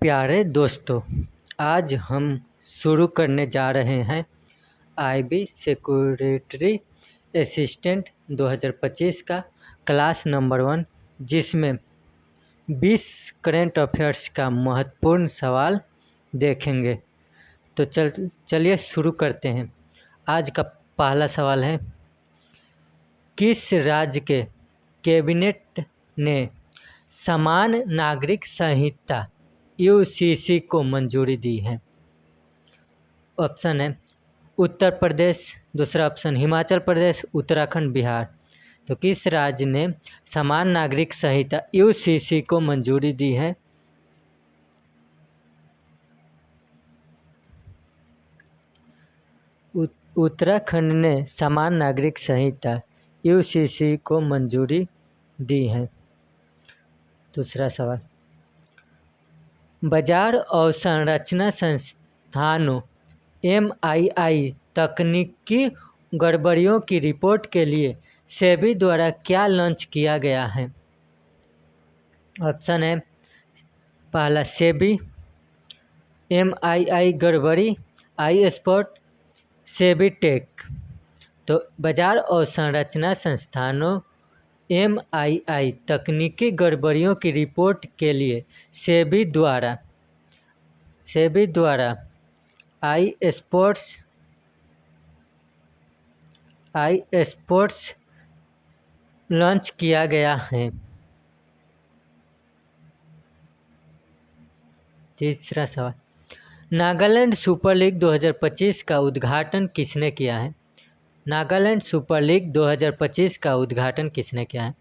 प्यारे दोस्तों, आज हम शुरू करने जा रहे हैं आईबी सिक्योरिटी असिस्टेंट 2025 का क्लास नंबर 1, जिसमें 20 करंट अफेयर्स का महत्वपूर्ण सवाल देखेंगे। तो चलिए शुरू करते हैं। आज का पहला सवाल है, किस राज्य के कैबिनेट ने समान नागरिक संहिता यूसीसी को मंजूरी दी है? ऑप्शन है उत्तर प्रदेश, दूसरा ऑप्शन हिमाचल प्रदेश, उत्तराखंड, बिहार। तो किस राज्य ने समान नागरिक संहिता यूसीसी को मंजूरी दी है? उत्तराखंड ने समान नागरिक संहिता यूसीसी को मंजूरी दी है। दूसरा सवाल, बाजार और संरचना संस्थानों एमआईआई तकनीकी गड़बड़ियों की रिपोर्ट के लिए सेबी द्वारा क्या लॉन्च किया गया है? ऑप्शन है पहला सेबी एमआईआई गड़बड़ी आई स्पॉट सेबी टेक। तो बाजार और संरचना संस्थानों एमआईआई तकनीकी गड़बड़ियों की रिपोर्ट के लिए सेबी द्वारा आई स्पोर्ट्स लॉन्च किया गया है। तीसरा सवाल, नागालैंड सुपर लीग 2025 का उद्घाटन किसने किया है? नागालैंड सुपर लीग 2025 का उद्घाटन किसने किया है?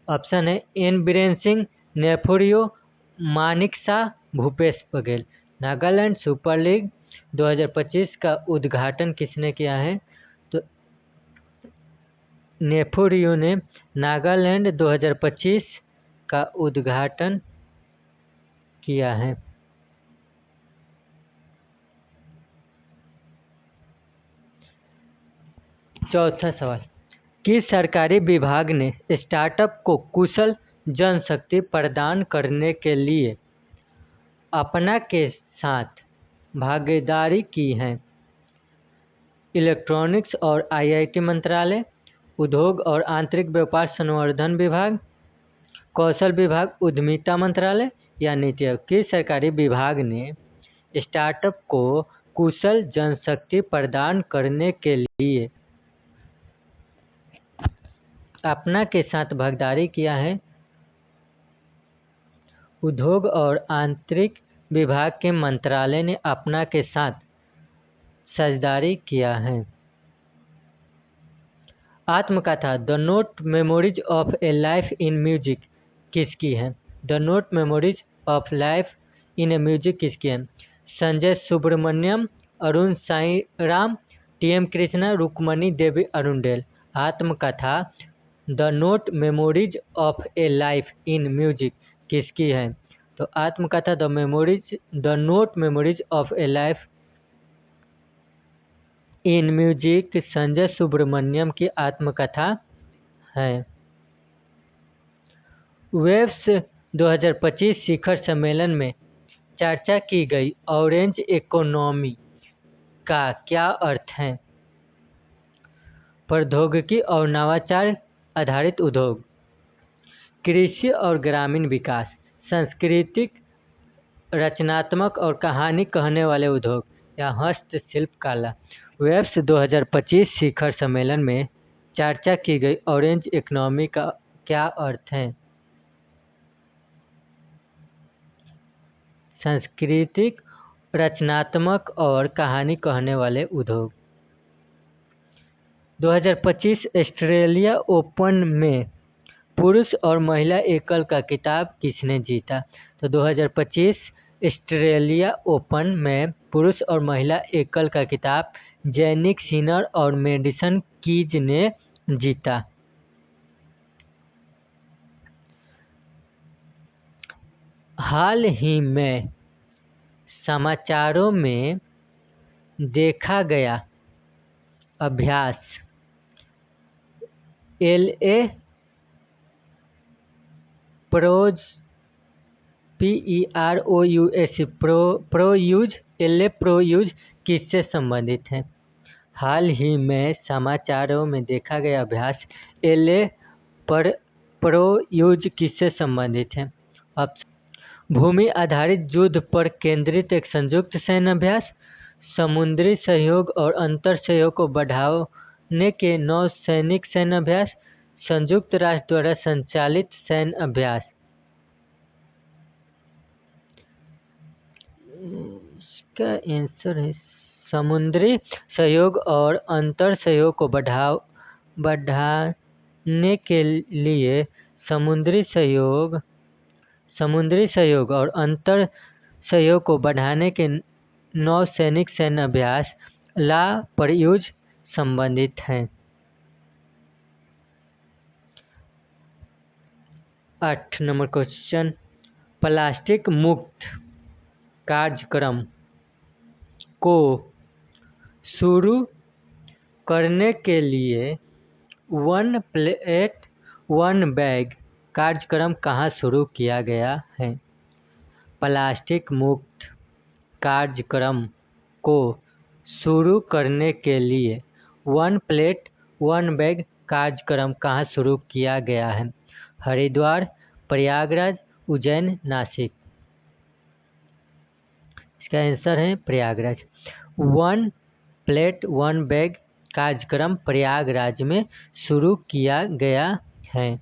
ऑप्शन है N Biren Singh, Neiphiu Rio, Manik Shah, Bhupesh Baghel. Nagaland super league 2025 का उद्घाटन किसने किया है? तो नेफोरियो ने नागालैंड 2025 का उद्घाटन किया है। चौथा सवाल, किस सरकारी विभाग ने स्टार्टअप को कुशल जनशक्ति प्रदान करने के लिए अपना के साथ भागीदारी की है? इलेक्ट्रॉनिक्स और आईआईटी मंत्रालय, उद्योग और आंतरिक व्यापार संवर्धन विभाग, कौशल विभाग, उद्यमिता मंत्रालय या नीति आयोग? किस सरकारी विभाग ने स्टार्टअप को कुशल जनशक्ति प्रदान करने के लिए अपना के साथ भागीदारी किया है? उद्योग और आंतरिक विभाग के मंत्रालय ने अपना के साथ साझेदारी किया है। आत्मकथा the note memories of a life in music किसकी है? The note memories of life in a music किसकी है? संजय सुब्रमण्यम, अरुण साई राम, टीएम कृष्णा, रुक्मणी देवी अरुंडेल। आत्मकथा the note memories of a life in music किसकी है? तो आत्मकथा the note memories of a life in music Sanjay Subrahmanyam की आत्मकथा है। वेव्स 2025 शिखर सम्मेलन में चर्चा की गई ऑरेंज इकोनॉमी का क्या अर्थ है? प्रौद्योगिकी और नवाचार आधारित उद्योग, कृषि और ग्रामीण विकास, सांस्कृतिक, रचनात्मक और कहानी कहने वाले उद्योग या हस्तशिल्प कला। वेव्स 2025 शिखर सम्मेलन में चर्चा की गई ऑरेंज इकोनॉमी का क्या अर्थ है? सांस्कृतिक, रचनात्मक और कहानी कहने वाले उद्योग। 2025 ऑस्ट्रेलिया ओपन में पुरुष और महिला एकल का खिताब किसने जीता? तो 2025 ऑस्ट्रेलिया ओपन में पुरुष और महिला एकल का खिताब जैनिक सिनर और मेडिसन कीज ने जीता। हाल ही में समाचारों में देखा गया अभ्यास LA PEROUS प्रोयूज LA प्रोयूज किससे संबंधित है? हाल ही में समाचारों में देखा गया अभ्यास LA पर प्रोयूज किससे संबंधित है? अब भूमि आधारित युद्ध पर केंद्रित एक संयुक्त सैन्य अभ्यास, समुद्री सहयोग और अंतर सहयोग को बढ़ाने के नौसैनिक सैन्य अभ्यास, संयुक्त राष्ट्र द्वारा संचालित सैन्य अभ्यास। इसका आंसर है समुद्री सहयोग और अंतर सहयोग को बढ़ाने के लिए समुद्री सहयोग और अंतर सहयोग को बढ़ाने के नौसैनिक सैन्य अभ्यास ला प्रयुज संबंधित हैं। 8 नंबर क्वेश्चन, प्लास्टिक मुक्त कार्यक्रम को शुरू करने के लिए वन प्लेट वन बैग कार्यक्रम कहाँ शुरू किया गया है? प्लास्टिक मुक्त कार्यक्रम को शुरू करने के लिए वन प्लेट वन बैग कार्यक्रम कहाँ शुरू किया गया है? हरिद्वार, प्रयागराज, उज्जैन, नासिक। इसका आंसर है Prayagraj. One plate one bag कार्यक्रम प्रयागराज में शुरू किया गया है।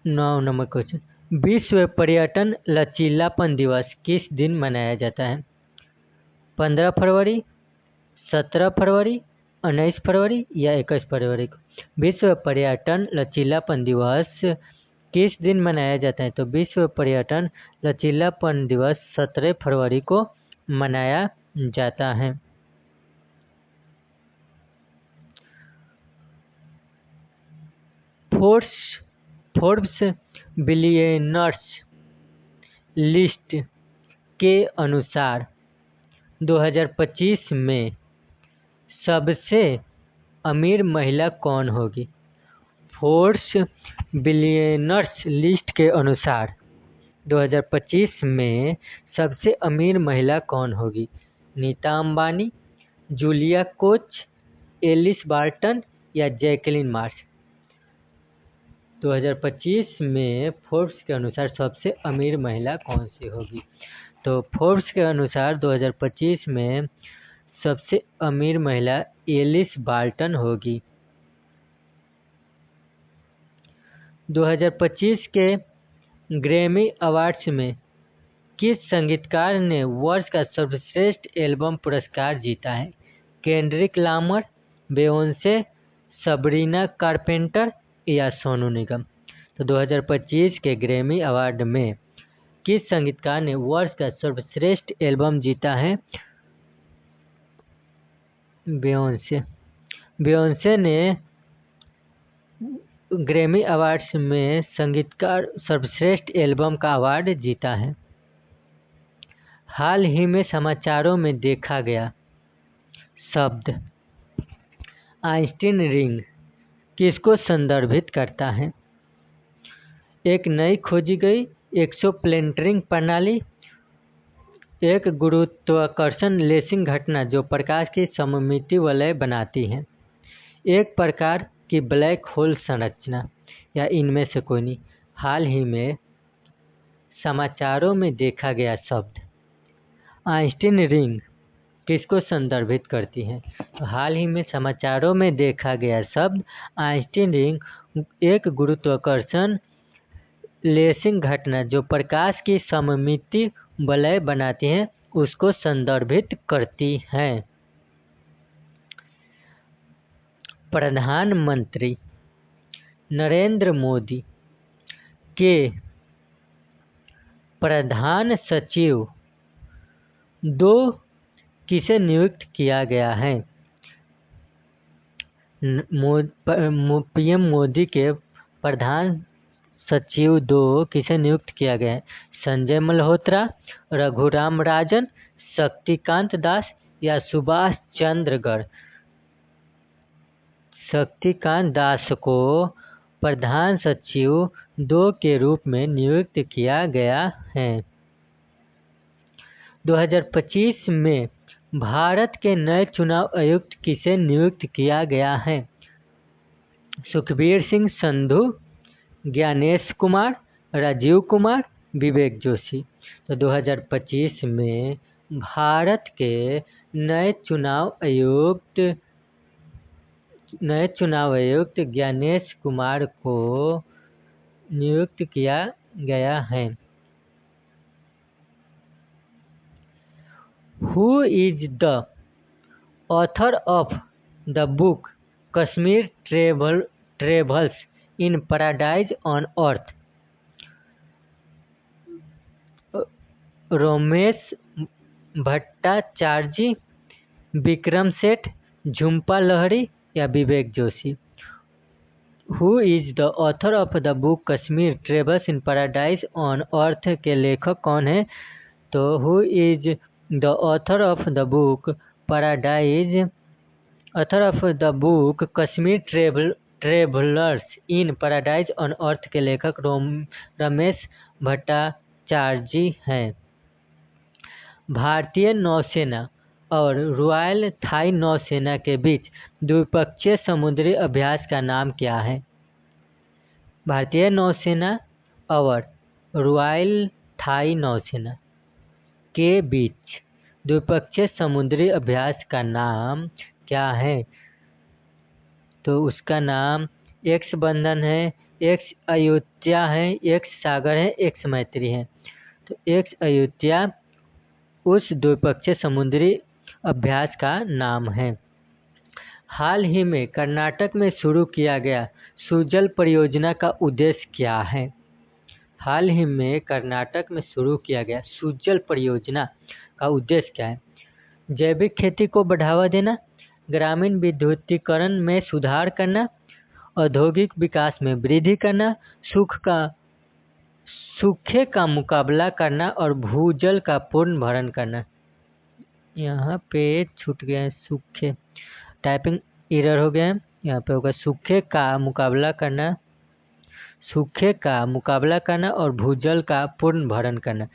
9 नंबर क्वेश्चन, विश्व पर्यटन लचीलापन दिवस किस दिन मनाया जाता है? 15 फरवरी, 17 फरवरी, 19 फरवरी या 21 फरवरी को? विश्व पर्यटन लचीलापन दिवस किस दिन मनाया जाता है? तो विश्व पर्यटन लचीलापन दिवस 17 फरवरी को मनाया जाता है। फोर्ब्स बिलियनर्स लिस्ट के अनुसार 2025 में सबसे अमीर महिला कौन होगी? फोर्ब्स बिलियनर्स लिस्ट के अनुसार 2025 में सबसे अमीर महिला कौन होगी? Nita Ambani, Julia Koch, Alice Barton या जैकलिन मार्श? 2025 में फोर्ब्स के अनुसार सबसे अमीर महिला कौन सी होगी? तो फोर्ब्स के अनुसार 2025 में सबसे अमीर महिला एलिस बार्टन होगी। 2025 के ग्रैमी अवार्ड्स में किस संगीतकार ने वर्ष का सर्वश्रेष्ठ एल्बम पुरस्कार जीता है? केंड्रिक लामर, बेयोंसे, सबरीना कारपेंटर या सोनू निगम? तो 2025 के ग्रैमी अवार्ड में किस संगीतकार ने वर्ष का सर्वश्रेष्ठ एल्बम जीता है? बेयोंसे। बेयोंसे ने ग्रैमी अवार्ड्स में संगीतकार सर्वश्रेष्ठ एल्बम का अवार्ड जीता है। हाल ही में समाचारों में देखा गया शब्द आइंस्टीन रिंग किसको संदर्भित करता है? एक नई खोजी गई एक्सोप्लैनेटरी प्रणाली, एक गुरुत्वाकर्षण लेसिंग घटना जो प्रकाश की सममिति वलय बनाती है, एक प्रकार की ब्लैक होल संरचना या इनमें से कोई नहीं। हाल ही में समाचारों में देखा गया शब्द आइंस्टीन रिंग किसको संदर्भित करती है? तो हाल ही में समाचारों में देखा गया शब्द आइंस्टीन रिंग एक गुरुत्वाकर्षण लेसिंग घटना जो प्रकाश की सममिति वलय बनाती है उसको संदर्भित करती है। प्रधानमंत्री नरेंद्र मोदी के प्रधान सचिव 2 किसे नियुक्त किया गया है? पीएम मोदी के प्रधान सचिव 2 किसे नियुक्त किया गया है? संजय मल्होत्रा, रघुराम राजन, शक्तिकांत दास या सुभाष चंद्र गर्ग? शक्तिकांत दास को प्रधान सचिव 2 के रूप में नियुक्त किया गया है। 2025 में भारत के नए चुनाव आयुक्त किसे नियुक्त किया गया है? सुखबीर सिंह संधू, ज्ञानेश कुमार, राजीव कुमार, विवेक जोशी। तो 2025 में भारत के नए चुनाव आयुक्त ज्ञानेश कुमार को नियुक्त किया गया है। Who is the author of the book Kashmir Travels in Paradise on Earth? Ramesh Bhattacharya, Vikram Seth, Jhumpa Lahiri या Vivek Joshi? Who is the author of the book Kashmir Travels in Paradise on Earth के लेखक कौन है? तो who is the author of the book Kashmir Travelers in Paradise on Earth के लेखक रमेश भट्टाचार्य हैं। भारतीय नौसेना और रॉयल थाई नौसेना के बीच द्विपक्षीय समुद्री अभ्यास का नाम क्या है? भारतीय नौसेना और रॉयल थाई नौसेना के बीच द्विपक्षीय समुद्री अभ्यास का नाम क्या है? तो उसका नाम एक्स बंधन है, एक्स अयोध्या है, एक्स सागर है, एक्स मैत्री है। तो एक्स अयोध्या उस द्विपक्षीय समुद्री अभ्यास का नाम है। हाल ही में कर्नाटक में शुरू किया गया सुजल परियोजना का उद्देश्य क्या है? हाल ही में कर्नाटक में शुरू किया गया सुजल परियोजना का उद्देश्य क्या है? जैविक खेती को बढ़ावा देना, ग्रामीण विद्युतीकरण में सुधार करना, औद्योगिक विकास में वृद्धि करना, सूखे का मुकाबला करना और भूजल का पूर्ण भरण करना। यहाँ पे छूट गया है सूखे, टाइपिंग एरर हो गया है। यहाँ पे होगा सूखे का मुकाबला करना और भूजल का पूर्ण भरण करना।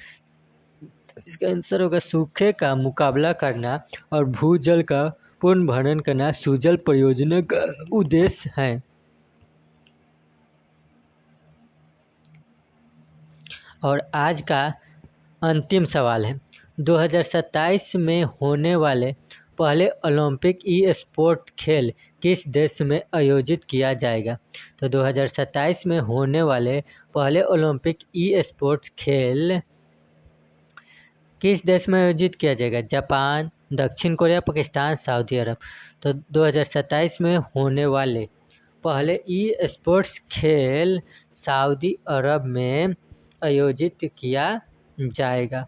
इसका आंसर होगा सूखे का मुकाबला करना और भूजल का पूर्ण भरण करना सुजल परियोजना का उद्देश्य है। और आज का अंतिम सवाल है, 2027 में होने वाले पहले ओलंपिक ई स्पोर्ट खेल किस देश में आयोजित किया जाएगा? तो 2027 में होने वाले पहले ओलंपिक ई स्पोर्ट्स खेल किस देश में आयोजित किया जाएगा? जापान, दक्षिण कोरिया, पाकिस्तान, सऊदी अरब। तो 2027 में होने वाले पहले ई स्पोर्ट्स खेल सऊदी अरब में आयोजित किया जाएगा।